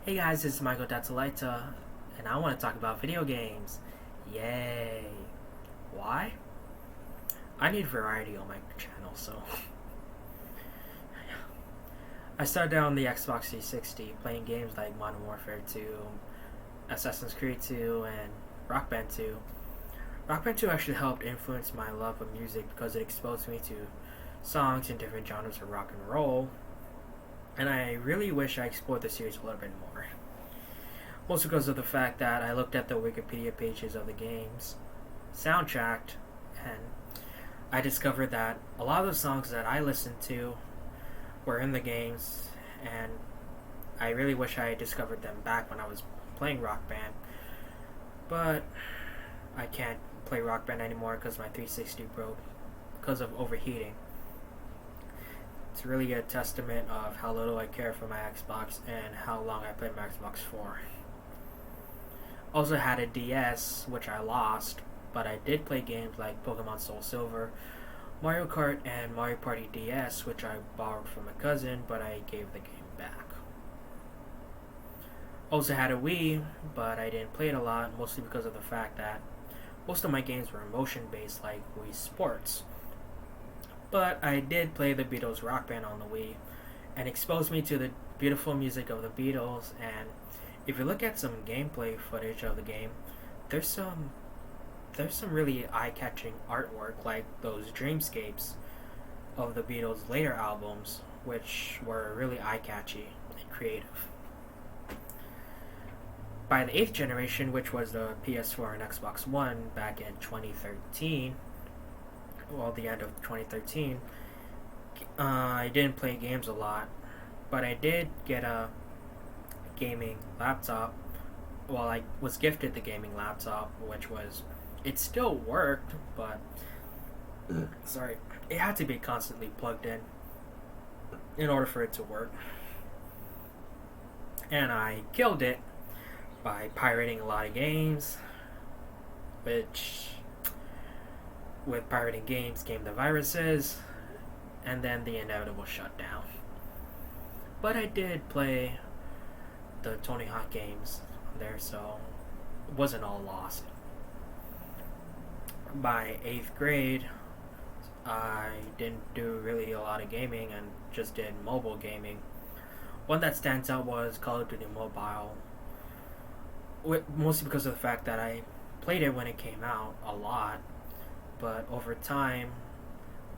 Hey guys, this is Michael Datalita, and I want to talk about video games. Yay! Why? I need variety on my channel, so I started out on the Xbox 360 playing games like Modern Warfare 2, Assassin's Creed 2, and Rock Band 2. Rock Band 2 actually helped influence my love of music because it exposed me to songs in different genres of rock and roll, and I really wish I explored the series a little bit more. Mostly because of the fact that I looked at the Wikipedia pages of the game's soundtrack, and I discovered that a lot of the songs that I listened to were in the games, and I really wish I had discovered them back when I was playing Rock Band. But I can't play Rock Band anymore because my 360 broke because of overheating. It's really a testament of how little I care for my Xbox and how long I played my Xbox for. Also had a DS, which I lost, but I did play games like Pokemon Soul Silver, Mario Kart, and Mario Party DS, which I borrowed from a cousin, but I gave the game back. Also had a Wii, but I didn't play it a lot, mostly because of the fact that most of my games were motion-based, like Wii Sports. But I did play the Beatles Rock Band on the Wii, and exposed me to the beautiful music of the Beatles. And if you look at some gameplay footage of the game, there's some really eye-catching artwork, like those dreamscapes of the Beatles' later albums, which were really eye-catchy and creative. By the 8th generation, which was the PS4 and Xbox One back in 2013, well, the end of 2013, I didn't play games a lot, but I did get a gaming laptop. Well, I was gifted the gaming laptop, which was, it still worked, but sorry, it had to be constantly plugged in order for it to work. And I killed it by pirating a lot of games, which with pirating games came the viruses, and then the inevitable shutdown. But I did play the Tony Hawk games there, so it wasn't all lost. By 8th grade, I didn't do really a lot of gaming and just did mobile gaming. One that stands out was Call of Duty Mobile, mostly because of the fact that I played it when it came out a lot, but over time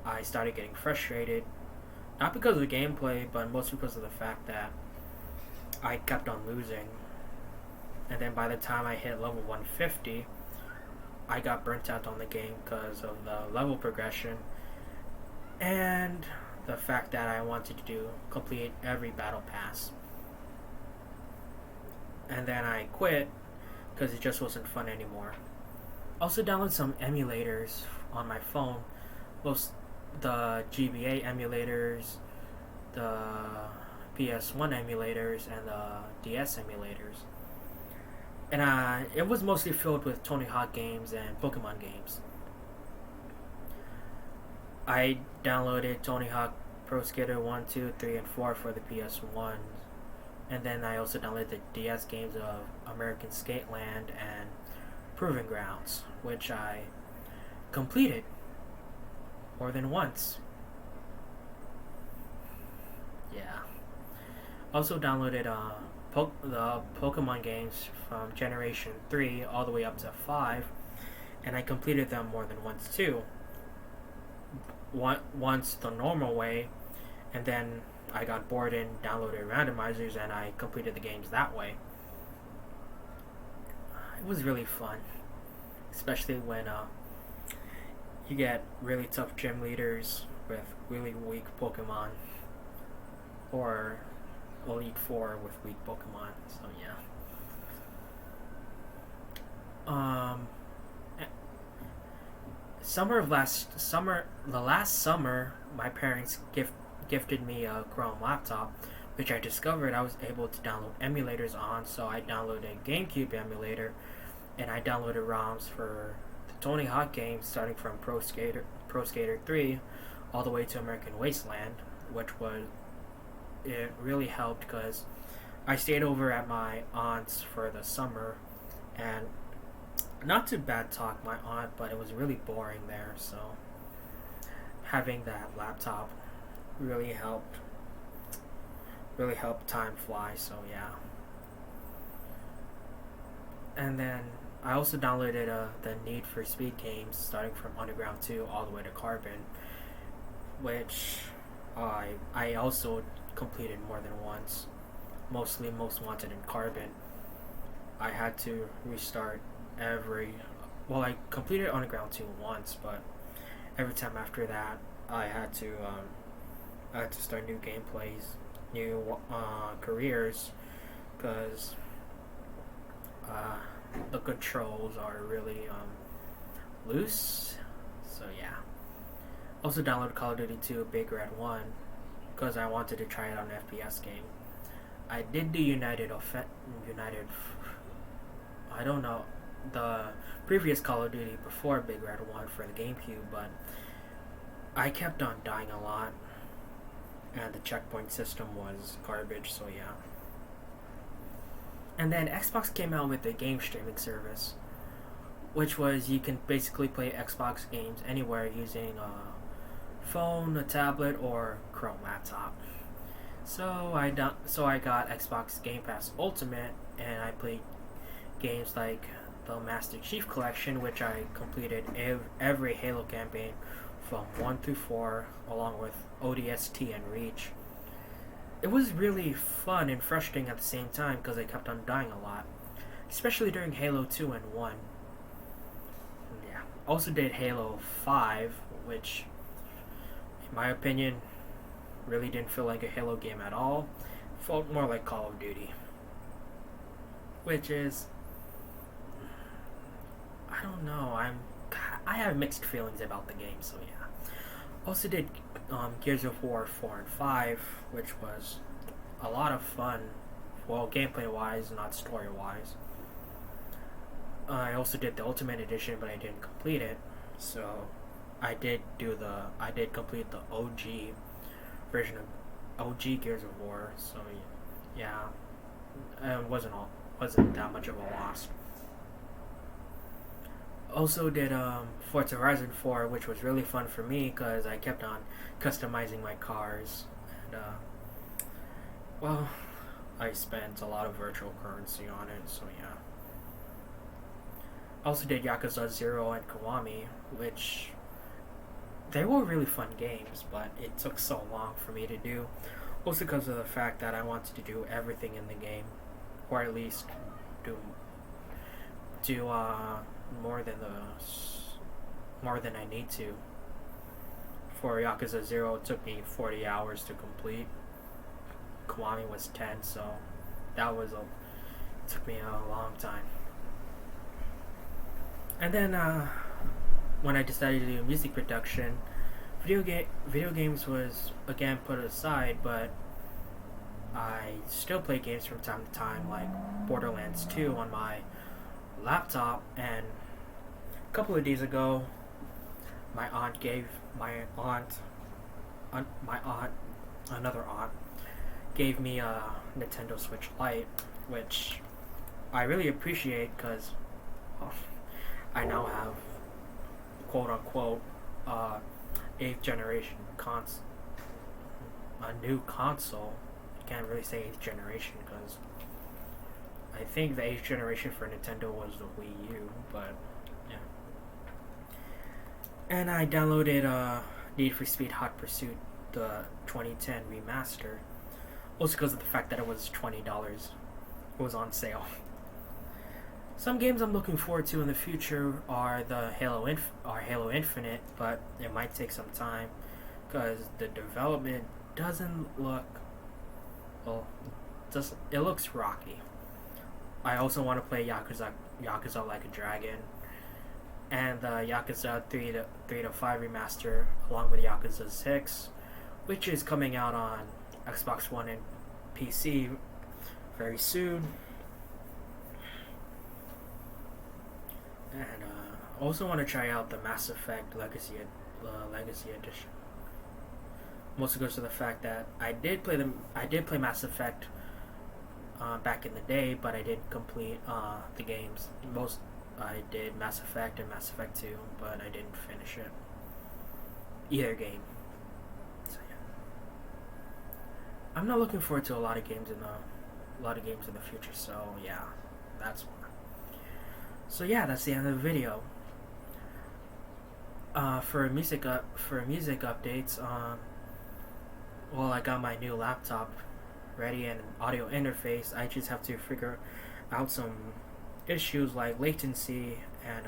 I started getting frustrated, not because of the gameplay, but mostly because of the fact that I kept on losing. And then by the time I hit level 150, I got burnt out on the game because of the level progression and the fact that I wanted to complete every battle pass. And then I quit because it just wasn't fun anymore. Also downloaded some emulators on my phone, most the GBA emulators, the PS1 emulators, and the DS emulators. And it was mostly filled with Tony Hawk games and Pokemon games. I downloaded Tony Hawk Pro Skater 1, 2, 3, and 4 for the PS1. And then I also downloaded the DS games of American Skateland and Proving Grounds, which I completed more than once. Yeah. Also downloaded the Pokemon games from Generation 3 all the way up to 5, and I completed them more than once too. Once the normal way, and then I got bored and downloaded randomizers and I completed the games that way. It was really fun, especially when you get really tough gym leaders with really weak Pokemon, or Elite Four with weak Pokemon. So yeah. The last summer, my parents gifted me a Chrome laptop, which I discovered I was able to download emulators on. So I downloaded a Gamecube emulator, and I downloaded ROMs for the Tony Hawk games, starting from Pro Skater 3 all the way to American Wasteland, which was, it really helped because I stayed over at my aunt's for the summer, and not to bad talk my aunt, but it was really boring there. So having that laptop really helped. Really helped time fly. So yeah. And then I also downloaded the Need for Speed games, starting from Underground 2 all the way to Carbon, which I also completed more than once. Mostly Most Wanted in Carbon. I had to restart I completed Underground 2 once, but every time after that, I had to start new gameplays, new careers, because the controls are really loose. So yeah. Also downloaded Call of Duty 2 Big Red 1 because I wanted to try it on an FPS game. I did the I don't know, the previous Call of Duty before Big Red 1 for the Gamecube, but I kept on dying a lot, and the checkpoint system was garbage, so yeah. And then Xbox came out with a game streaming service, which was you can basically play Xbox games anywhere using a phone, a tablet, or Chrome laptop. So I got Xbox Game Pass Ultimate, and I played games like the Master Chief Collection, which I completed every Halo campaign from 1 through 4, along with ODST and Reach. It was really fun and frustrating at the same time because I kept on dying a lot, especially during Halo 2 and 1. Yeah. Also did Halo 5, which, in my opinion, really didn't feel like a Halo game at all. Felt more like Call of Duty. Which is, I don't know, I have mixed feelings about the game, so yeah. Also did Gears of War 4 and 5, which was a lot of fun, well, gameplay wise, not story wise. I also did the Ultimate Edition, but I didn't complete it, so I did complete the OG version of OG Gears of War, so yeah, it wasn't that much of a loss. Also did Forza Horizon 4, which was really fun for me because I kept on customizing my cars, and well, I spent a lot of virtual currency on it, so yeah. Also did Yakuza 0 and Kiwami, which they were really fun games, but it took so long for me to do, also because of the fact that I wanted to do everything in the game, or at least do more than I need to. For Yakuza 0, it took me 40 hours to complete. Kiwami was 10, so it took me a long time. And then when I decided to do music production, video games was again put aside, but I still play games from time to time, like Borderlands 2 on my laptop. And a couple of days ago, another aunt gave me a Nintendo Switch Lite, which I really appreciate because I now have quote unquote 8th generation a new console. I can't really say 8th generation because I think the 8th generation for Nintendo was the Wii U, but yeah. And I downloaded Need for Speed Hot Pursuit, the 2010 remaster, also because of the fact that it was $20. It was on sale. Some games I'm looking forward to in the future are Halo Infinite, but it might take some time because the development doesn't look, well, it looks rocky. I also want to play Yakuza Like a Dragon, and the Yakuza 3 to 5 remaster, along with Yakuza 6, which is coming out on Xbox One and PC very soon. And also want to try out the Mass Effect Legacy Edition. Mostly goes to the fact that I did play Mass Effect back in the day, but I didn't complete the games. Most I did Mass Effect and Mass Effect 2, but I didn't finish it. Either game. So yeah, I'm not looking forward to a lot of games in the future. So yeah, that's why. So yeah, that's the end of the video. For music updates, well, I got my new laptop ready and audio interface. I just have to figure out some issues like latency, and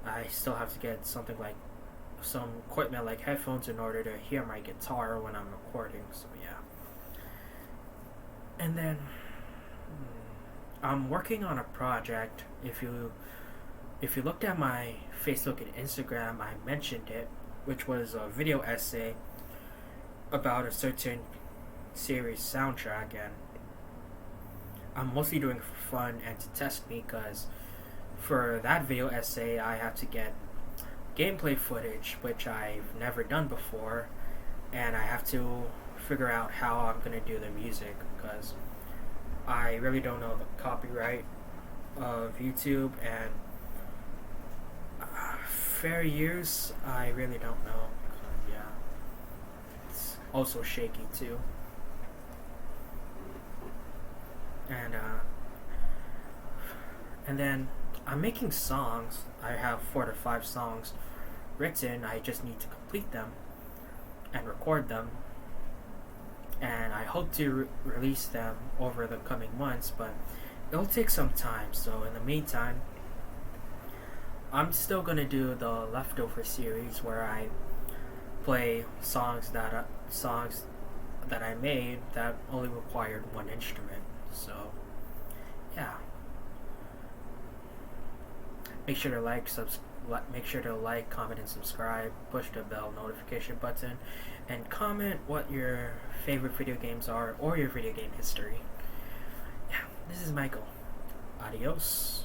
I still have to get something like some equipment like headphones in order to hear my guitar when I'm recording. So yeah, and then I'm working on a project. If you looked at my Facebook and Instagram, I mentioned it, which was a video essay about a certain series soundtrack, and I'm mostly doing it for fun and to test me, because for that video essay I have to get gameplay footage, which I've never done before, and I have to figure out how I'm going to do the music, because I really don't know the copyright of YouTube, and fair use I really don't know. Yeah, it's also shaky too. And then I'm making songs. I have 4 to 5 songs written. I just need to complete them and record them, and I hope to release them over the coming months, but it'll take some time. So in the meantime, I'm still gonna do the leftover series where I play songs that I made that only required one instrument. So yeah, make sure to like, comment, and subscribe. Push the bell notification button, and comment what your favorite video games are or your video game history. Yeah, this is Michael. Adios.